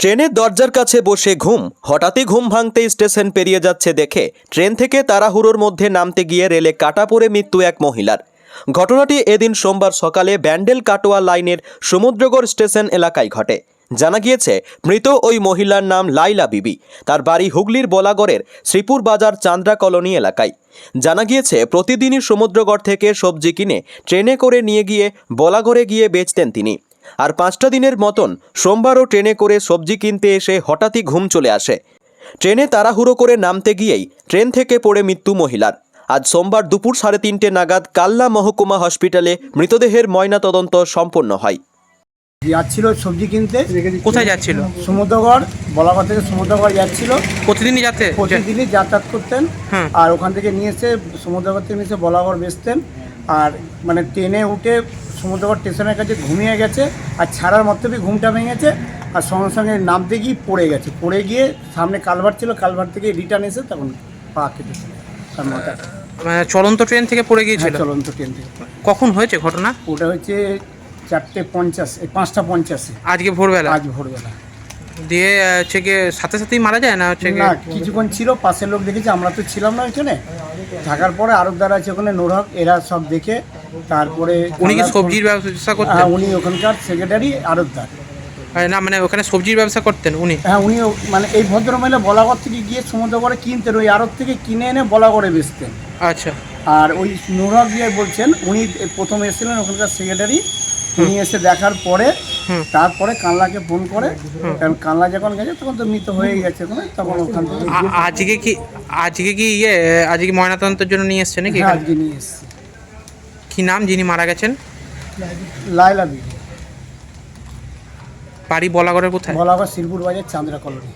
ট্রেনের দরজার কাছে বসে ঘুম, হঠাৎই ঘুম ভাঙতেই স্টেশন পেরিয়ে যাচ্ছে দেখে ট্রেন থেকে তাড়াহুড়োর মধ্যে নামতে গিয়ে রেলে কাটা পড়ে মৃত্যু এক মহিলার। ঘটনাটি এদিন সোমবার সকালে ব্যান্ডেল কাটোয়া লাইনের সমুদ্রগড় স্টেশন এলাকায় ঘটে। জানা গিয়েছে মৃত ওই মহিলার নাম লাইলা বিবি। তার বাড়ি হুগলির বলাগড়ের শ্রীপুর বাজার চান্দ্রা কলোনি এলাকায়। জানা গিয়েছে প্রতিদিনই সমুদ্রগড় থেকে সবজি কিনে ট্রেনে করে নিয়ে গিয়ে বলাগড়ে গিয়ে বেচতেন তিনি। আর 5টা দিনের মতন সোমবারও ট্রেনে করে সবজি কিনতে এসে হঠাৎই ঘুম চলে আসে। ট্রেনে তাড়াহুড়ো করে নামতে গিয়েই ট্রেন থেকে পড়ে মৃত্যু মহিলার। আজ সোমবার দুপুর 3:30 নাগাদ কাল্লা মহকুমা হসপিটালে মৃতদেহের ময়নাতদন্ত সম্পন্ন হয়। যাচ্ছিল সবজি কিনতে। কোথায় যাচ্ছিল? সমুদ্রগড়, বলাগড় থেকে সমুদ্রগড় যাচ্ছিল। প্রতিদিনই প্রতিদিনই যাতায়াত করতেন। আর ওখান থেকে নিয়ে এসে সমুদ্রগড় থেকে নিয়ে এসে বলাগড় বেচতেন। আর মানে ট্রেনে উঠে সমুদ্রগড় স্টেশনের কাছে ঘুমিয়ে গেছে, আর ছাড়ার মধ্যেই ঘুমটা ভেঙেছে। আর সঙ্গে সঙ্গে নামতে গিয়ে পড়ে গেছে। পড়ে গিয়ে সামনে কালভার্ট ছিল, কালভার্ট থেকে রিটার্ন এসে তখন পা কেটেছে। তার মাথা মানে চলন্ত ট্রেন থেকে পড়ে গিয়েছিল? চলন্ত ট্রেন থেকে। কখন হয়েছে ঘটনা? ওটা হচ্ছে 4:50, 5:50 আজকে ভোরবেলা? আজ ভোরবেলা। দিয়ে হচ্ছে গিয়ে সাথে সাথেই মারা যায় না? হচ্ছে না, কিছুক্ষণ ছিল, পাশের লোক দেখেছে, আমরা তো ছিলাম না ওইখানে। থাকার পরে আরবদার আছে ওখানে, নোরহক, এরা সব দেখে তারপরে। উনি কি সবজির ব্যবসা করতেন? হ্যাঁ, উনি ওখানকার সেক্রেটারি আরবদার। না মানে ওখানে সবজির ব্যবসা করতেন উনি? হ্যাঁ, উনি মানে এই ভদ্রমহিলা বলাগড় থেকে গিয়ে সমুদ্রগড়ে কিনতেন, ওই আড়ত থেকে কিনে এনে বলাগড়ে বেচতেন। আচ্ছা। আর ওই নোরহক গিয়ে বলছেন, উনি প্রথম এসেছিলেন ওখানকার সেক্রেটারি। উনি এসে দেখার পরে তারপরে কানলাকে ফোন করে, কারণ কানলা যখন গেছে তখন তো মৃত হয়ে গেছে ওখানে, তখন ওখান থেকে আজকে ময়নাতদন্তের জন্য নিয়ে এসছে নাকি? আজকে নিয়ে এসছে। কি নাম যিনি মারা গেছেন? লাইলা বিবি। বাড়ি বলাগড়ের কোথায়? বলাগড় শ্রীপুর বাজার চান্দ্রা কলোনি।